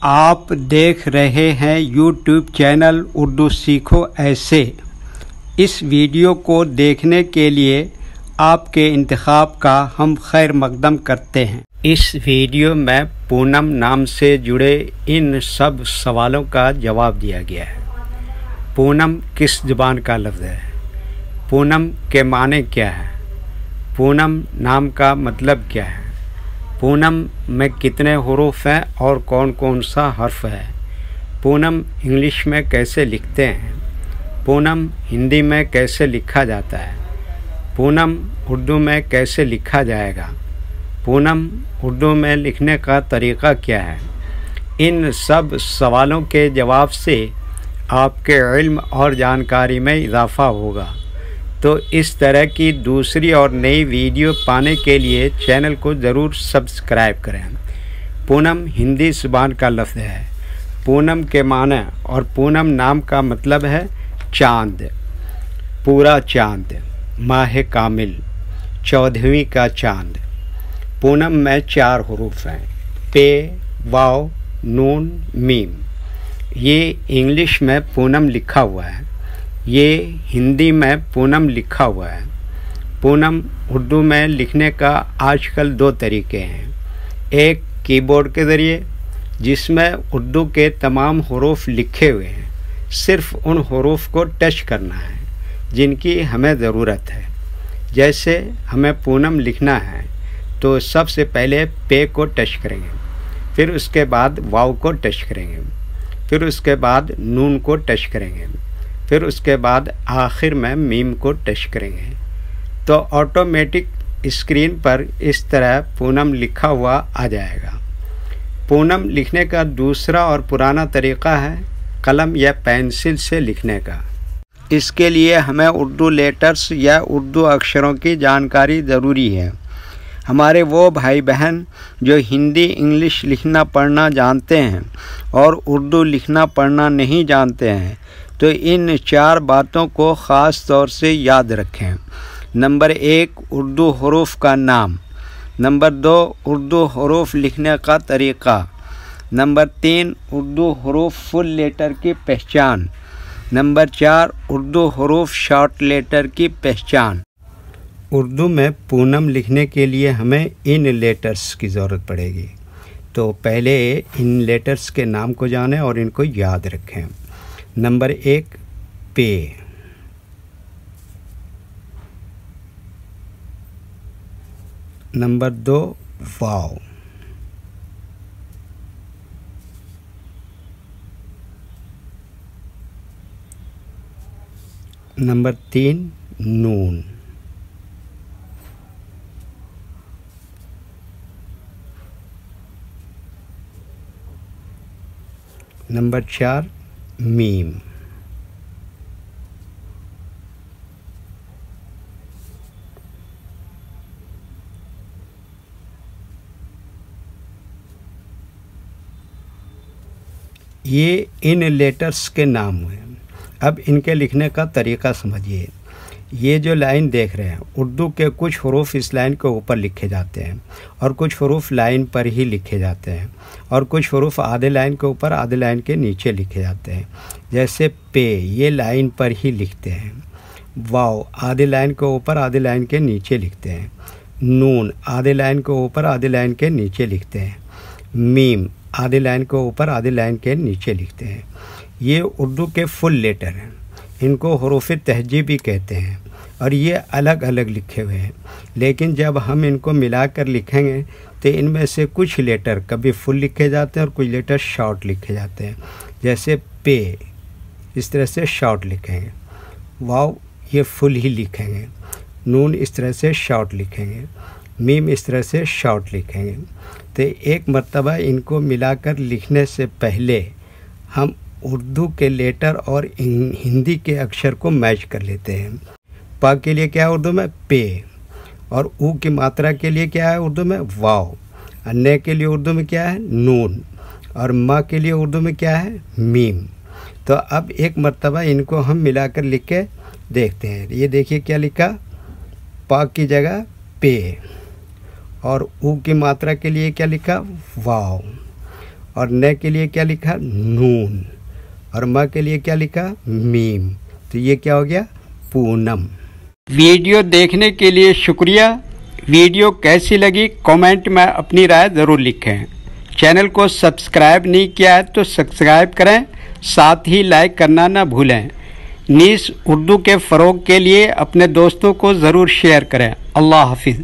आप देख रहे हैं YouTube चैनल उर्दू सीखो ऐसे। इस वीडियो को देखने के लिए आपके इंतखाब का हम खैर मकदम करते हैं। इस वीडियो में पूनम नाम से जुड़े इन सब सवालों का जवाब दिया गया है। पूनम किस ज़ुबान का लफ्ज़ है? पूनम के माने क्या है? पूनम नाम का मतलब क्या है? पूनम में कितने हुरूफ हैं और कौन कौन सा हर्फ है? पूनम इंग्लिश में कैसे लिखते हैं? पूनम हिंदी में कैसे लिखा जाता है? पूनम उर्दू में कैसे लिखा जाएगा? पूनम उर्दू में लिखने का तरीक़ा क्या है? इन सब सवालों के जवाब से आपके इल्म और जानकारी में इजाफ़ा होगा। तो इस तरह की दूसरी और नई वीडियो पाने के लिए चैनल को ज़रूर सब्सक्राइब करें। पूनम हिंदी ज़ुबान का लफ्ज़ है। पूनम के माने और पूनम नाम का मतलब है चाँद, पूरा चाँद, माह कामिल, 14वीं का चाँद। पूनम में 4 हुरूफ हैं, पे, वाव, नून, मीम। ये इंग्लिश में पूनम लिखा हुआ है, ये हिंदी में पूनम लिखा हुआ है। पूनम उर्दू में लिखने का आजकल 2 तरीके हैं। एक कीबोर्ड के ज़रिए, जिसमें उर्दू के तमाम हुरूफ लिखे हुए हैं, सिर्फ़ उन हुरूफ को टच करना है जिनकी हमें ज़रूरत है। जैसे हमें पूनम लिखना है तो सबसे पहले पे को टच करेंगे, फिर उसके बाद वाव को टच करेंगे, फिर उसके बाद नून को टच करेंगे, फिर उसके बाद आखिर में मीम को टच करेंगे। तो ऑटोमेटिक स्क्रीन पर इस तरह पूनम लिखा हुआ आ जाएगा। पूनम लिखने का दूसरा और पुराना तरीक़ा है कलम या पेंसिल से लिखने का। इसके लिए हमें उर्दू लेटर्स या उर्दू अक्षरों की जानकारी ज़रूरी है। हमारे वो भाई बहन जो हिंदी इंग्लिश लिखना पढ़ना जानते हैं और उर्दू लिखना पढ़ना नहीं जानते हैं, तो इन 4 बातों को ख़ास तौर से याद रखें। नंबर 1, उर्दू हुरूफ का नाम। नंबर 2, उर्दू हुरूफ लिखने का तरीक़ा। नंबर 3, उर्दू हुरूफ फुल लेटर की पहचान। नंबर 4, उर्दू हुरूफ शॉर्ट लेटर की पहचान। उर्दू में पूनम लिखने के लिए हमें इन लेटर्स की ज़रूरत पड़ेगी। तो पहले इन लेटर्स के नाम को जानें और इनको याद रखें। नंबर 1, पे। नंबर 2, वाव। नंबर 3, नून। नंबर 4, मीम। ये इन लेटर्स के नाम हुए। अब इनके लिखने का तरीक़ा समझिए। ये जो लाइन देख रहे हैं, उर्दू के कुछ हुरूफ इस लाइन के ऊपर लिखे जाते हैं और कुछ हुरूफ लाइन पर ही लिखे जाते हैं और कुछ हुरूफ आधे लाइन के ऊपर आधे लाइन के नीचे लिखे जाते हैं। जैसे पे, ये लाइन पर ही लिखते हैं। वाव आधे लाइन के ऊपर आधे लाइन के नीचे लिखते हैं। नून आधे लाइन के ऊपर आधे लाइन के नीचे लिखते हैं। मीम आधे लाइन के ऊपर आधे लाइन के नीचे लिखते हैं। ये उर्दू के फुल लेटर हैं, इनको हुरूफ तहजीबी कहते हैं और ये अलग अलग लिखे हुए हैं। लेकिन जब हम इनको मिलाकर लिखेंगे तो इनमें से कुछ लेटर कभी फुल लिखे जाते हैं और कुछ लेटर शॉर्ट लिखे जाते हैं। जैसे पे इस तरह से शॉर्ट लिखेंगे, वाव ये फुल ही लिखेंगे, नून इस तरह से शॉर्ट लिखेंगे, मीम इस तरह से शॉर्ट लिखेंगे। तो एक मर्तबा इनको मिलाकर लिखने से पहले हम उर्दू के लेटर और हिंदी के अक्षर को मैच कर लेते हैं। पा के लिए क्या है उर्दू में? पे। और ऊ की मात्रा के लिए क्या है उर्दू में? वाव। अन्य के लिए उर्दू में क्या है? नून। और माँ के लिए उर्दू में क्या है? मीम। तो अब एक मर्तबा इनको हम मिलाकर लिख के देखते हैं। ये देखिए क्या लिखा, पा की जगह पे, और ऊ की मात्रा के लिए क्या लिखा? वाव। और न के लिए क्या लिखा, नून, और म के लिए क्या लिखा, मीम। तो ये क्या हो गया, पूनम। वीडियो देखने के लिए शुक्रिया। वीडियो कैसी लगी कमेंट में अपनी राय ज़रूर लिखें। चैनल को सब्सक्राइब नहीं किया है तो सब्सक्राइब करें, साथ ही लाइक करना ना भूलें। नीस उर्दू के फ़रोग़ के लिए अपने दोस्तों को ज़रूर शेयर करें। अल्लाह हाफिज़।